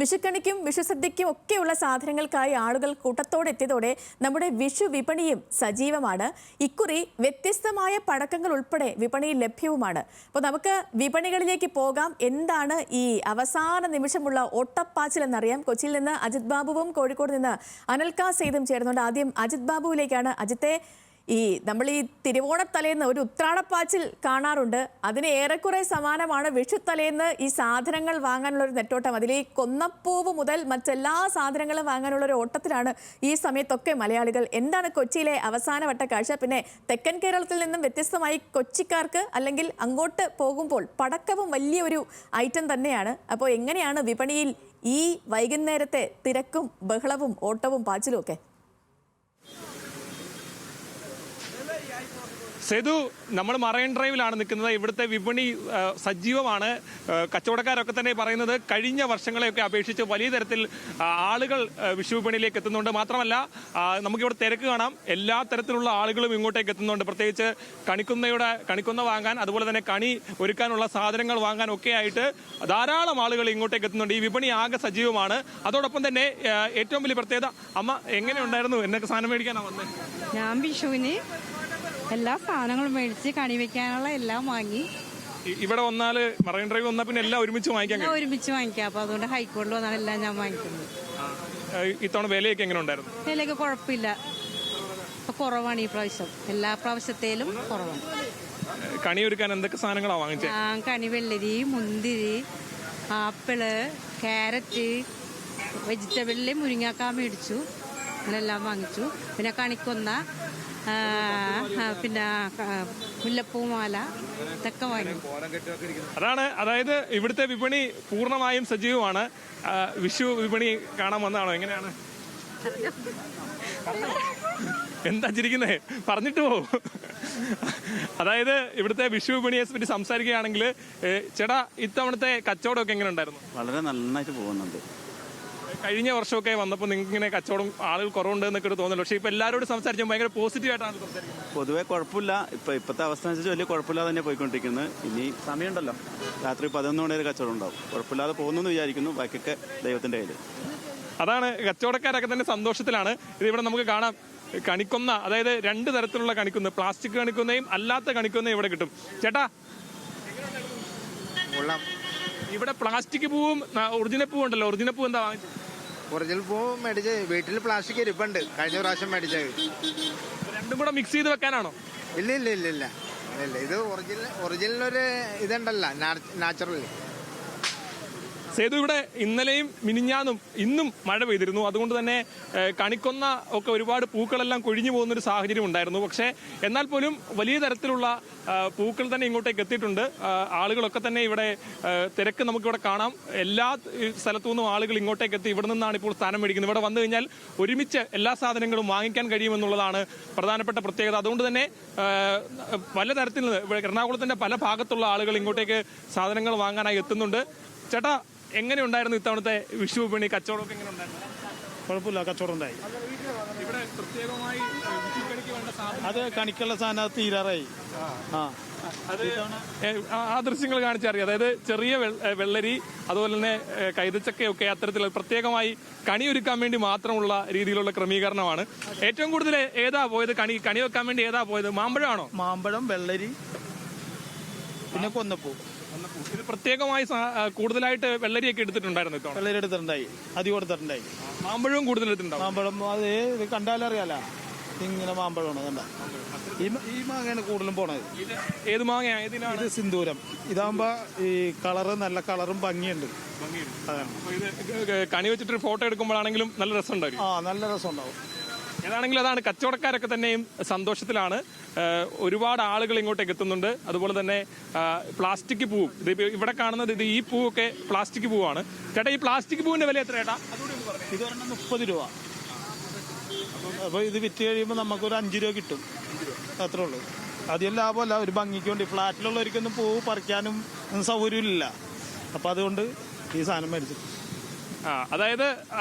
വിഷുക്കണിക്കും വിഷുസദ്യയ്ക്കും ഒക്കെയുള്ള സാധനങ്ങൾക്കായി ആളുകൾ കൂട്ടത്തോടെ എത്തിയതോടെ നമ്മുടെ വിഷു വിപണിയും സജീവമാണ്. ഇക്കുറി വ്യത്യസ്തമായ പടക്കങ്ങൾ ഉൾപ്പെടെ വിപണിയിൽ ലഭ്യവുമാണ്. അപ്പോൾ നമുക്ക് വിപണികളിലേക്ക് പോകാം. എന്താണ് ഈ അവസാന നിമിഷമുള്ള ഓട്ടപ്പാച്ചിൽ എന്നറിയാം. കൊച്ചിയിൽ നിന്ന് അജിത് ബാബുവും കോഴിക്കോട് നിന്ന് അനൽക സെയ്തും ചേർന്നുകൊണ്ട് ആദ്യം അജിത് ബാബുവിലേക്കാണ്. അജിത്തെ, നമ്മൾ ഈ തിരുവോണത്തലേന്ന് ഒരു ഉത്രാടപ്പാച്ചിൽ കാണാറുണ്ട്. അതിന് ഏറെക്കുറെ സമാനമാണ് വിഷുത്തലേന്ന് ഈ സാധനങ്ങൾ വാങ്ങാനുള്ള ഒരു നെട്ടോട്ടം. അതിൽ ഈ കൊന്നപ്പൂവ് മുതൽ മറ്റെല്ലാ സാധനങ്ങളും വാങ്ങാനുള്ള ഒരു ഓട്ടത്തിലാണ് ഈ സമയത്തൊക്കെ മലയാളികൾ. എന്താണ് കൊച്ചിയിലെ അവസാനവട്ട കാഴ്ച? പിന്നെ തെക്കൻ കേരളത്തിൽ നിന്നും വ്യത്യസ്തമായി കൊച്ചിക്കാർക്ക് അല്ലെങ്കിൽ അങ്ങോട്ട് പോകുമ്പോൾ പടക്കവും വലിയൊരു ഐറ്റം തന്നെയാണ്. അപ്പോൾ എങ്ങനെയാണ് വിപണിയിൽ ഈ വൈകുന്നേരത്തെ തിരക്കും ബഹളവും ഓട്ടവും പാച്ചിലും ഒക്കെ? സേതു, നമ്മൾ മറൈൻ ഡ്രൈവിലാണ് നിൽക്കുന്നത്. ഇവിടുത്തെ വിപണി സജീവമാണ്. കച്ചവടക്കാരൊക്കെ തന്നെ പറയുന്നത് കഴിഞ്ഞ വർഷങ്ങളെയൊക്കെ അപേക്ഷിച്ച് വലിയ തരത്തിൽ ആളുകൾ വിഷു വിപണിയിലേക്ക് എത്തുന്നുണ്ട്. മാത്രമല്ല, നമുക്കിവിടെ തിരക്ക് കാണാം. എല്ലാ തരത്തിലുള്ള ആളുകളും ഇങ്ങോട്ടേക്ക് എത്തുന്നുണ്ട്. പ്രത്യേകിച്ച് കണിക്കുന്ന വാങ്ങാൻ, അതുപോലെ തന്നെ കണി ഒരുക്കാനുള്ള സാധനങ്ങൾ വാങ്ങാൻ ഒക്കെ ആയിട്ട് ധാരാളം ആളുകൾ ഇങ്ങോട്ടേക്ക് എത്തുന്നുണ്ട്. ഈ വിപണി ആകെ സജീവമാണ്. അതോടൊപ്പം തന്നെ ഏറ്റവും വലിയ പ്രത്യേകത, അമ്മ എങ്ങനെയുണ്ടായിരുന്നു? എന്നൊക്കെ സാധനം മേടിക്കാനാണ് വന്നത്? ഞാൻ വിഷുവിന് എല്ലാ സാധനങ്ങളും മേടിച്ച് കണി വെക്കാനുള്ള എല്ലാം വാങ്ങി. ഇവിടെ വന്നാല് മറൈൻ ഡ്രൈവ് വന്നാൽ പിന്നെ എല്ലാം ഒരുമിച്ച് വാങ്ങിക്കാം. അപ്പൊ അതുകൊണ്ട് ഹൈക്കോടതിയിൽ വന്നാണ് എല്ലാം ഞാൻ വാങ്ങിക്കുന്നത്. ഇത്തവണ വിലയൊക്കെ എങ്ങനെ ഉണ്ടായിരുന്നു? വിലയൊക്കെ കുഴപ്പമില്ല. ഇപ്പൊ കുറവാണ് ഈ പ്രാവശ്യം. എല്ലാ പ്രാവശ്യത്തേലും കുറവാണ്. കണി ഒരുക്കാൻ എന്തൊക്കെ സാധനങ്ങളാണ് വാങ്ങിച്ചത്? കണി വെള്ളരി, മുന്തിരി, ആപ്പിള്, ക്യാരറ്റ്, വെജിറ്റബിളില് മുരിങ്ങാക്ക മേടിച്ചു. അങ്ങനെല്ലാം വാങ്ങിച്ചു. പിന്നെ കണിക്കൊന്ന, പിന്നെ മുല്ലപ്പൂമാല, ഇതൊക്കെ വാങ്ങി. അതായത് ഇവിടുത്തെ വിപണി പൂർണ്ണമായും സജീവമാണ്. വിഷു വിപണി കാണാൻ വന്നതാണോ? എങ്ങനെയാണ്? എന്താ ചിരിക്കുന്നേ? പറഞ്ഞിട്ട് പോവും. അതായത് ഇവിടുത്തെ വിഷു വിപണിയെ പറ്റി സംസാരിക്കുകയാണെങ്കിൽ, ചേട്ടാ, ഇത്തവണത്തെ കച്ചവടമൊക്കെ എങ്ങനെ ഉണ്ടായിരുന്നു? വളരെ നന്നായിട്ട് പോകുന്നുണ്ട്. കഴിഞ്ഞ വർഷമൊക്കെ വന്നപ്പോൾ നിങ്ങൾക്ക് ഇങ്ങനെ കച്ചവടം ആളുകൾ കുറവുണ്ട് എന്നൊക്കെ തോന്നുന്നു. പക്ഷേ ഇപ്പൊ എല്ലാവരോടും സംസാരിച്ചാൽ ഭയങ്കര പോസിറ്റീവ് ആയിട്ടാണ് സംസാരിക്കുന്നത്. പൊതുവെ കുഴപ്പമില്ല. ഇപ്പോഴത്തെ അവസ്ഥ അനുസരിച്ച് വലിയ കുഴപ്പമില്ലാതെ തന്നെ പോയിക്കൊണ്ടിരിക്കുന്നത്. ഇനി സമയമുണ്ടല്ലോ, രാത്രി 11 മണി വരെ കച്ചവടം ഉണ്ടാവും. കുഴപ്പമില്ലാതെ പോകുന്നു വിചാരിക്കുന്നു. ബാക്കിയൊക്കെ ദൈവത്തിന്റെ കയ്യിൽ. അതാണ്, കച്ചവടക്കാരൊക്കെ തന്നെ സന്തോഷത്തിലാണ്. ഇതിവിടെ നമുക്ക് കാണാം. കണിക്കൊന്ന, അതായത് 2 തരത്തിലുള്ള കണിക്കുന്ന, പ്ലാസ്റ്റിക് കണിക്കുന്നയും അല്ലാത്ത കണിക്കുന്നയും ഇവിടെ കിട്ടും. ചേട്ടാ, ഇവിടെ പ്ലാസ്റ്റിക് പൂവും ഒറിജിനൽ പൂവും ഉണ്ടല്ലോ. ഒറിജിനൽ പൂ എന്താ വാങ്ങിച്ചത്? ഒറിജിനൽ പൂ മേടിച്ച് വീട്ടിൽ പ്ലാസ്റ്റിക് ഇരിപ്പുണ്ട്. കഴിഞ്ഞ പ്രാവശ്യം മേടിച്ചത്. രണ്ടും കൂടെ മിക്സ് ചെയ്ത് വെക്കാനാണോ? ഇല്ല ഇല്ല ഇല്ല ഇല്ല ഇല്ല ഇത് ഒറിജിനൽ ഒരു ഇതുണ്ടല്ലോ, നാച്ചുറൽ. സേതു, ഇവിടെ ഇന്നലെയും മിനിഞ്ഞാന്നും ഇന്നും മഴ പെയ്തിരുന്നു. അതുകൊണ്ട് തന്നെ കണിക്കൊന്ന ഒക്കെ ഒരുപാട് പൂക്കളെല്ലാം കൊഴിഞ്ഞു പോകുന്നൊരു സാഹചര്യം ഉണ്ടായിരുന്നു. പക്ഷേ എന്നാൽ പോലും വലിയ തരത്തിലുള്ള പൂക്കൾ തന്നെ ഇങ്ങോട്ടേക്ക് എത്തിയിട്ടുണ്ട്. ആളുകളൊക്കെ തന്നെ ഇവിടെ തിരക്ക് നമുക്കിവിടെ കാണാം. എല്ലാ സ്ഥലത്തു നിന്നും ആളുകൾ ഇങ്ങോട്ടേക്ക് എത്തി ഇവിടെ നിന്നാണ് ഇപ്പോൾ സ്ഥാനം മേടിക്കുന്നത്. ഇവിടെ വന്നു കഴിഞ്ഞാൽ ഒരുമിച്ച് എല്ലാ സാധനങ്ങളും വാങ്ങിക്കാൻ കഴിയുമെന്നുള്ളതാണ് പ്രധാനപ്പെട്ട പ്രത്യേകത. അതുകൊണ്ട് തന്നെ പലതരത്തിൽ നിന്ന് എറണാകുളത്തിന്റെ പല ഭാഗത്തുള്ള ആളുകൾ ഇങ്ങോട്ടേക്ക് സാധനങ്ങൾ വാങ്ങാനായി എത്തുന്നുണ്ട്. ചേട്ടാ, എങ്ങനെയുണ്ടായിരുന്നു ഇത്തവണത്തെ വിഷു വിപണി? കച്ചവടമൊക്കെ എങ്ങനെ ഉണ്ടായിരുന്നു? കുഴപ്പമില്ല, കച്ചവടം ഉണ്ടായി. ഇവിടെ പ്രത്യേകമായി അത് കണിക്കുള്ള സാധനം തീരാറായി. ആ ദൃശ്യങ്ങൾ കാണിച്ചറിയാം. അതായത് ചെറിയ വെള്ളരി, അതുപോലെ തന്നെ കൈതച്ചക്കയൊക്കെ അത്തരത്തിൽ പ്രത്യേകമായി കണി ഒരുക്കാൻ വേണ്ടി മാത്രമുള്ള രീതിയിലുള്ള ക്രമീകരണമാണ്. ഏറ്റവും കൂടുതൽ ഏതാ പോയത്? കണി വെക്കാൻ വേണ്ടി ഏതാ പോയത്? മാമ്പഴമാണോ? മാമ്പഴം, വെള്ളരി, പിന്നെ കൊന്നപ്പൂ. ഇത് പ്രത്യേകമായി കൂടുതലായിട്ട് വെള്ളരിയൊക്കെ എടുത്തിട്ടുണ്ടായിരുന്നു. വെള്ളരി എടുത്തിട്ടുണ്ടായി, അധികം എടുത്തിട്ടുണ്ടായി. മാമ്പഴവും കൂടുതൽ എടുത്തിട്ടുണ്ടാവും. മാമ്പഴം അത് ഇത് കണ്ടാലറിയാലോ, ഇങ്ങനെ മാമ്പഴമാണ്. കണ്ട ഈ മാങ്ങയാണ് കൂടുതലും പോണത്. ഏത് മാങ്ങയാണ്? ഇത് സിന്ദൂരം. ഇതാകുമ്പോ ഈ കളറ് നല്ല കളറും ഭംഗിയുണ്ട്. ഇത് കണി വെച്ചിട്ട് ഫോട്ടോ എടുക്കുമ്പോഴാണെങ്കിലും നല്ല രസം ഉണ്ടാവും. നല്ല രസം ഉണ്ടാവും. ഏതാണെങ്കിലും അതാണ്, കച്ചവടക്കാരൊക്കെ തന്നെയും സന്തോഷത്തിലാണ്. ഒരുപാട് ആളുകൾ ഇങ്ങോട്ടേക്ക് എത്തുന്നുണ്ട്. അതുപോലെ തന്നെ പ്ലാസ്റ്റിക് പൂവും, ഇത് ഇവിടെ കാണുന്നത് ഈ പൂവൊക്കെ പ്ലാസ്റ്റിക് പൂവാണ്. ചേട്ടാ, ഈ പ്ലാസ്റ്റിക് പൂവിന്റെ വില എത്ര ചേട്ടാ? ഇത് 30 രൂപ. അപ്പൊ ഇത് വിറ്റ് കഴിയുമ്പോൾ നമുക്കൊരു 5 രൂപ കിട്ടും. അത്രേ ഉള്ളൂ. അധികം ലാഭമല്ല. ഒരു ഭംഗിക്ക് വേണ്ടി ഫ്ലാറ്റിലുള്ളവർക്കൊന്നും പൂവ് പറിക്കാനും സൗകര്യമില്ല. അപ്പൊ അതുകൊണ്ട് ഈ സാധനം മേടിച്ചു. അതായത്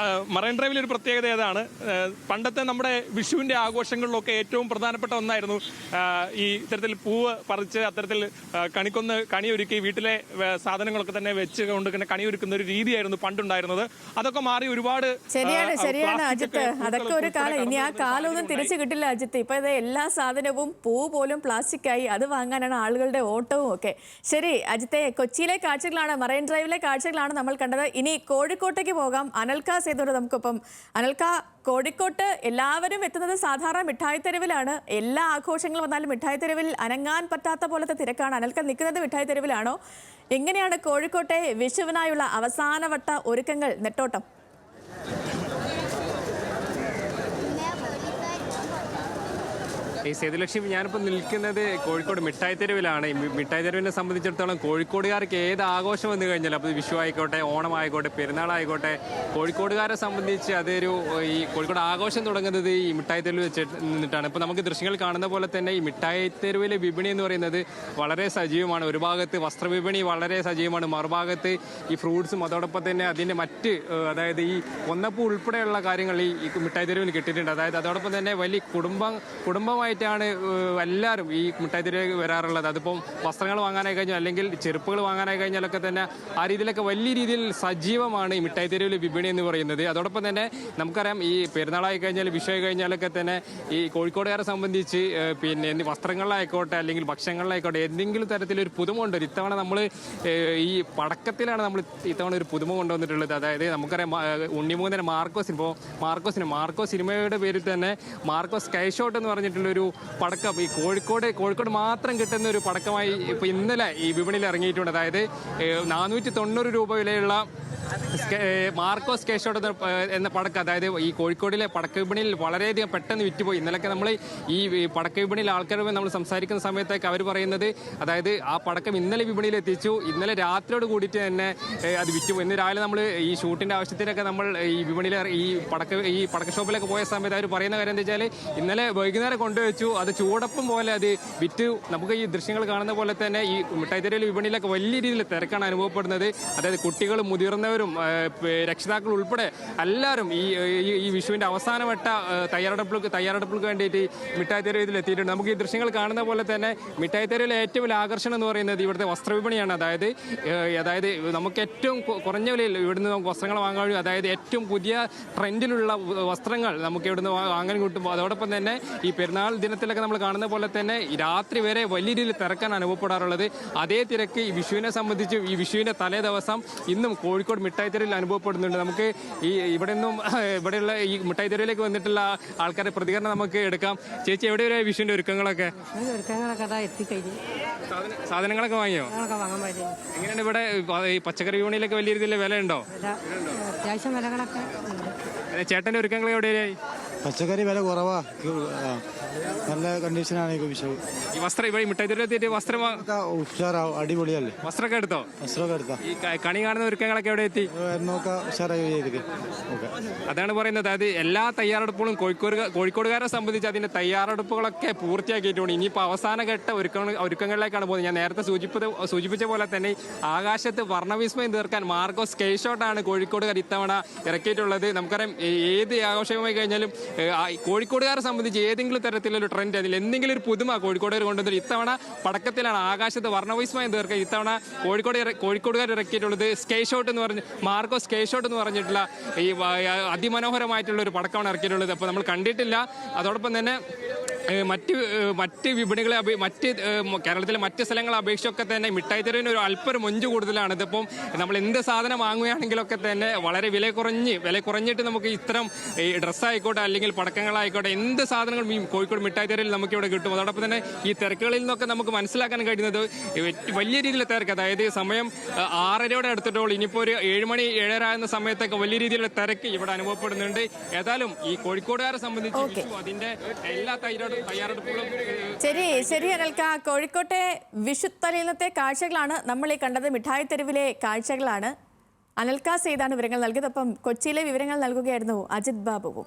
മറൈൻ ഡ്രൈവിൽ ഒരു പ്രത്യേകത ഏതാണ്, പണ്ടത്തെ നമ്മുടെ വിഷുവിന്റെ ആഘോഷങ്ങളിലൊക്കെ ഏറ്റവും പ്രധാനപ്പെട്ട ഒന്നായിരുന്നു ഈ ഇത്തരത്തിൽ പൂവ് പറിച്ച് അത്തരത്തിൽ കണിയൊരുക്കി വീട്ടിലെ സാധനങ്ങളൊക്കെ തന്നെ വെച്ച് കൊണ്ട് കണിയൊരുക്കുന്ന ഒരു രീതിയായിരുന്നു പണ്ടുണ്ടായിരുന്നത്. അതൊക്കെ മാറി ഒരുപാട്. ശരിയാണ് അജിത്ത്, അതൊക്കെ ഒരു കാലം. ഇനി ആ കാലമൊന്നും തിരിച്ചു കിട്ടില്ല അജിത്ത്. ഇപ്പൊ ഇത് എല്ലാ സാധനവും പൂ പോലും പ്ലാസ്റ്റിക് ആയി, അത് വാങ്ങാനാണ് ആളുകളുടെ ഓട്ടവും ഒക്കെ. ശരി അജിത്തെ, കൊച്ചിയിലെ കാഴ്ചകളാണ്, മറൈൻ ഡ്രൈവിലെ കാഴ്ചകളാണ് നമ്മൾ കണ്ടത്. ഇനി കോഴിക്കോട്ടേക്ക് പോകാം. അനൽക്ക സേതുണ്ട് നമുക്കൊപ്പം. അനൽക്ക, കോഴിക്കോട്ട് എല്ലാവരും എത്തുന്നത് സാധാരണ മിഠായി തെരുവിലാണ്. എല്ലാ ആഘോഷങ്ങളും വന്നാലും മിഠായി തെരുവിൽ അനങ്ങാൻ പറ്റാത്ത പോലത്തെ തിരക്കാണ്. അനൽക്ക നിൽക്കുന്നത് മിഠായി തെരുവിലാണോ? എങ്ങനെയാണ് കോഴിക്കോട്ടെ വിഷുവിനായുള്ള അവസാനവട്ട ഒരുക്കങ്ങൾ, നെട്ടോട്ടം? ഈ സേതുലക്ഷ്മി, ഞാനിപ്പോൾ നിൽക്കുന്നത് കോഴിക്കോട് മിഠായി തെരുവിലാണ്. ഈ മിഠായി തെരുവിനെ സംബന്ധിച്ചിടത്തോളം കോഴിക്കോടുകാർക്ക് ഏത് ആഘോഷം വന്നു കഴിഞ്ഞാലും, അപ്പോൾ വിഷു ആയിക്കോട്ടെ, ഓണം ആയിക്കോട്ടെ, പെരുന്നാളായിക്കോട്ടെ, കോഴിക്കോടുകാരെ സംബന്ധിച്ച് അതൊരു ഈ കോഴിക്കോട് ആഘോഷം തുടങ്ങുന്നത് ഈ മിഠായി തെരുവിൽ വെച്ച് നിന്നിട്ടാണ്. ഇപ്പോൾ നമുക്ക് ദൃശ്യങ്ങൾ കാണുന്ന പോലെ തന്നെ ഈ മിഠായി തെരുവിലെ വിപണി എന്ന് പറയുന്നത് വളരെ സജീവമാണ്. ഒരു ഭാഗത്ത് വസ്ത്രവിപണി വളരെ സജീവമാണ്, മറുഭാഗത്ത് ഈ ഫ്രൂട്ട്സും അതോടൊപ്പം തന്നെ അതിൻ്റെ മറ്റ്, അതായത് ഈ ഒന്നപ്പൂ ഉൾപ്പെടെയുള്ള കാര്യങ്ങൾ ഈ മിഠായി തെരുവിൽ കിട്ടിയിട്ടുണ്ട്. അതായത് അതോടൊപ്പം തന്നെ വലിയ കുടുംബമായി എല്ലാവരും ഈ മിഠായി തെരുവിലേക്ക് വരാറുള്ളത്. അതിപ്പം വസ്ത്രങ്ങൾ വാങ്ങാനായി കഴിഞ്ഞാൽ അല്ലെങ്കിൽ ചെരുപ്പുകൾ വാങ്ങാനായി കഴിഞ്ഞാലൊക്കെ തന്നെ ആ രീതിയിലൊക്കെ വലിയ രീതിയിൽ സജീവമാണ് ഈ മിഠായി തെരുവിലെ വിപണി എന്ന് പറയുന്നത്. അതോടൊപ്പം തന്നെ നമുക്കറിയാം, ഈ പെരുന്നാളായി കഴിഞ്ഞാൽ, വിഷു ആയി കഴിഞ്ഞാലൊക്കെ തന്നെ ഈ കോഴിക്കോടുകാരെ സംബന്ധിച്ച് പിന്നെ വസ്ത്രങ്ങളിലായിക്കോട്ടെ അല്ലെങ്കിൽ ഭക്ഷണങ്ങളിലായിക്കോട്ടെ എന്തെങ്കിലും തരത്തിലൊരു പുതുമ കൊണ്ടുവരും. ഇത്തവണ നമ്മൾ ഈ പടക്കത്തിലാണ് നമ്മൾ ഇത്തവണ ഒരു പുതുമ കൊണ്ടുവന്നിട്ടുള്ളത്. അതായത് നമുക്കറിയാം, ഉണ്ണിമൂന്നൻ മാർക്കോ സിനിമയുടെ പേരിൽ തന്നെ മാർക്കോ സ്കൈ ഷോട്ട് എന്ന് പറഞ്ഞിട്ടുള്ളൊരു പടക്കം ഈ കോഴിക്കോട് മാത്രം കിട്ടുന്ന ഒരു പടക്കമായി ഇപ്പോൾ ഇന്നലെ ഈ വിപണിയിൽ ഇറങ്ങിയിട്ടുണ്ട്. അതായത് 490 രൂപ വിലയുള്ള മാർക്കോ സ്കൈ ഷോട്ട് എന്ന പടക്കം, അതായത് ഈ കോഴിക്കോടിലെ പടക്ക വിപണിയിൽ വളരെയധികം പെട്ടെന്ന് വിറ്റുപോയി. ഇന്നലൊക്കെ നമ്മൾ ഈ പടക്ക വിപണിയിൽ ആൾക്കാരുമായി നമ്മൾ സംസാരിക്കുന്ന സമയത്തൊക്കെ അവർ പറയുന്നത്, അതായത് ആ പടക്കം ഇന്നലെ വിപണിയിൽ എത്തിച്ചു, ഇന്നലെ രാത്രിയോട് കൂടിയിട്ട് തന്നെ അത് വിറ്റുപോയി. ഇന്ന് രാവിലെ നമ്മൾ ഈ ഷൂട്ടിൻ്റെ ആവശ്യത്തിനൊക്കെ നമ്മൾ ഈ വിപണിയിൽ ഈ പടക്ക ഷോപ്പിലൊക്കെ പോയ സമയത്ത് അവർ പറയുന്ന കാര്യം എന്താ വെച്ചാൽ, ഇന്നലെ വൈകുന്നേരം കൊണ്ടുവച്ചു, അത് ചൂടപ്പം പോലെ അത് വിറ്റു. നമുക്ക് ഈ ദൃശ്യങ്ങൾ കാണുന്ന പോലെ തന്നെ ഈ മിഠായി തെരുവിലെ വിപണിയിലൊക്കെ വലിയ രീതിയിൽ തിരക്കാണ് അനുഭവപ്പെടുന്നത്. അതായത് കുട്ടികളും മുതിർന്നവരും രക്ഷിതാക്കൾ ഉൾപ്പെടെ എല്ലാവരും ഈ വിഷുവിൻ്റെ അവസാനവട്ട തയ്യാറെടുപ്പുകൾക്ക് വേണ്ടിയിട്ട് മിഠായി തെരുവിൽ എത്തിയിട്ടുണ്ട്. നമുക്ക് ഈ ദൃശ്യങ്ങൾ കാണുന്ന പോലെ തന്നെ മിഠായി തെരുവിലെ ഏറ്റവും വലിയ ആകർഷണം എന്ന് പറയുന്നത് ഇവിടുത്തെ വസ്ത്രവിപണിയാണ്. അതായത് നമുക്ക് ഏറ്റവും കുറഞ്ഞ വിലയിൽ ഇവിടുന്ന് നമുക്ക് വസ്ത്രങ്ങൾ വാങ്ങാൻ കഴിയും. അതായത് ഏറ്റവും പുതിയ ട്രെൻഡിലുള്ള വസ്ത്രങ്ങൾ നമുക്ക് ഇവിടുന്ന് വാങ്ങാൻ കിട്ടും. അതോടൊപ്പം തന്നെ ഈ പെരുന്നാൾ ദിനത്തിലൊക്കെ നമ്മൾ കാണുന്ന പോലെ തന്നെ ഈ രാത്രി വരെ വലിയ രീതിയിൽ തിരക്കാൻ അനുഭവപ്പെടാറുള്ളത്. അതേ തിരക്ക് ഈ വിഷുവിനെ സംബന്ധിച്ച് ഈ വിഷുവിൻ്റെ തലേ ദിവസം ഇന്നും കോഴിക്കോട് മിഠായി തെരുവിൽ അനുഭവപ്പെടുന്നുണ്ട്. നമുക്ക് ഇവിടെയുള്ള ഈ മിഠായി തെരുവിലേക്ക് വന്നിട്ടുള്ള ആൾക്കാരുടെ പ്രതികരണം നമുക്ക് എടുക്കാം. ചേച്ചി, എവിടെ വരെ വിഷുവിൻ്റെ ഒരുക്കങ്ങളൊക്കെ സാധനങ്ങളൊക്കെ വാങ്ങിയോ? എങ്ങനെയാണ് ഇവിടെ ഈ പച്ചക്കറി വിപണിയിലൊക്കെ വലിയ രീതിയിൽ വില ഉണ്ടോ? അത്യാവശ്യം വിലകളൊക്കെ. ചേട്ടൻ്റെ ഒരുക്കങ്ങൾ എവിടെയായി? പച്ചക്കറി വില കുറവാ, നല്ല കണ്ടീഷനാണ് ഈ വിഷു. ഈ വസ്ത്രം ഇവിടെ മിഠായി തെരുവിലെത്തിയിട്ട് വസ്ത്രം ഉഷാറാവും, അടിപൊളിയല്ലേ? വസ്ത്രമൊക്കെ എടുത്തോ? വസ്ത്രമൊക്കെ എടുത്താ. ഈ കണി കാണുന്ന ഒരുക്കങ്ങളൊക്കെ എവിടെ എത്തി? ഉഷാറായി. അതാണ് പറയുന്നത്. അത് എല്ലാ തയ്യാറെടുപ്പുകളും കോഴിക്കോടുകാരെ സംബന്ധിച്ച് അതിന്റെ തയ്യാറെടുപ്പുകളൊക്കെ പൂർത്തിയാക്കിയിട്ടുണ്ട്. ഇനിയിപ്പോൾ അവസാന ഘട്ട ഒരുക്കങ്ങളിലേക്കാണ് പോകുന്നത്. ഞാൻ നേരത്തെ സൂചിപ്പിച്ച പോലെ തന്നെ ആകാശത്ത് വർണ്ണവിസ്മയം തീർക്കാൻ മാർക്കോ സ്കൈ ഷോട്ടാണ് കോഴിക്കോടുകാർ ഇത്തവണ ഇറക്കിയിട്ടുള്ളത്. നമുക്കറിയാം, ഏത് ആഘോഷമായി കഴിഞ്ഞാലും കോഴിക്കോടുകാരെ സംബന്ധിച്ച് ഏതെങ്കിലും തരത്തിലൊരു ട്രെൻഡ്, അതിൽ എന്തെങ്കിലും ഒരു പുതുമ കോഴിക്കോടുകാർ കൊണ്ടുവന്നിട്ട് ഇത്തവണ പടക്കത്തിലാണ് ആകാശത്ത് വർണ്ണവിസ്മയം തീർക്കുക. ഇത്തവണ കോഴിക്കോടുകാർ ഇറക്കിയിട്ടുള്ളത് സ്കൈ ഷോട്ട് എന്ന് പറഞ്ഞ് മാർക്കോ സ്കൈ ഷോട്ട് എന്ന് പറഞ്ഞിട്ടുള്ള ഈ അതിമനോഹരമായിട്ടുള്ള ഒരു പടക്കമാണ് ഇറക്കിയിട്ടുള്ളത്. അപ്പോൾ നമ്മൾ കണ്ടിട്ടില്ല. അതോടൊപ്പം തന്നെ മറ്റ് വിപണികളെ കേരളത്തിലെ മറ്റ് സ്ഥലങ്ങളെ അപേക്ഷിച്ചൊക്കെ തന്നെ മിഠായി തെരുവിന് ഒരു അല്പം മൊഞ്ച് കൂടുതലാണ്. ഇതിപ്പം നമ്മൾ എന്ത് സാധനം വാങ്ങുകയാണെങ്കിലൊക്കെ തന്നെ വളരെ വില കുറഞ്ഞിട്ട് നമുക്ക് ഇത്തരം ഡ്രസ്സായിക്കോട്ടെ അല്ലെങ്കിൽ പടക്കങ്ങളായിക്കോട്ടെ എന്ത് സാധനങ്ങളും ഈ കോഴിക്കോട് മിഠായി തെരുവിൽ നമുക്കിവിടെ കിട്ടും. അതോടൊപ്പം തന്നെ ഈ തിരക്കുകളിൽ നിന്നൊക്കെ നമുക്ക് മനസ്സിലാക്കാൻ കഴിയുന്നത് വലിയ രീതിയിലുള്ള തിരക്ക്. അതായത് സമയം 6:30 അടുത്തിട്ടുള്ളൂ. ഇനിയിപ്പോൾ ഒരു 7 മണി 7:30 എന്ന സമയത്തൊക്കെ വലിയ രീതിയിലുള്ള തിരക്ക് ഇവിടെ അനുഭവപ്പെടുന്നുണ്ട്. ഏതായാലും ഈ കോഴിക്കോടുകാരെ സംബന്ധിച്ച് അതിന്റെ എല്ലാ ശരി അനൽക്ക, കോഴിക്കോട്ടെ വിഷുത്തലേന്നത്തെ കാഴ്ചകളാണ് നമ്മൾ ഈ കണ്ടത്. മിഠായി തെരുവിലെ കാഴ്ചകളാണ്. അനൽക്ക സേതാണ് വിവരങ്ങൾ നൽകിയത്. ഒപ്പം കൊച്ചിയിലെ വിവരങ്ങൾ നൽകുകയായിരുന്നു അജിത് ബാബുവും.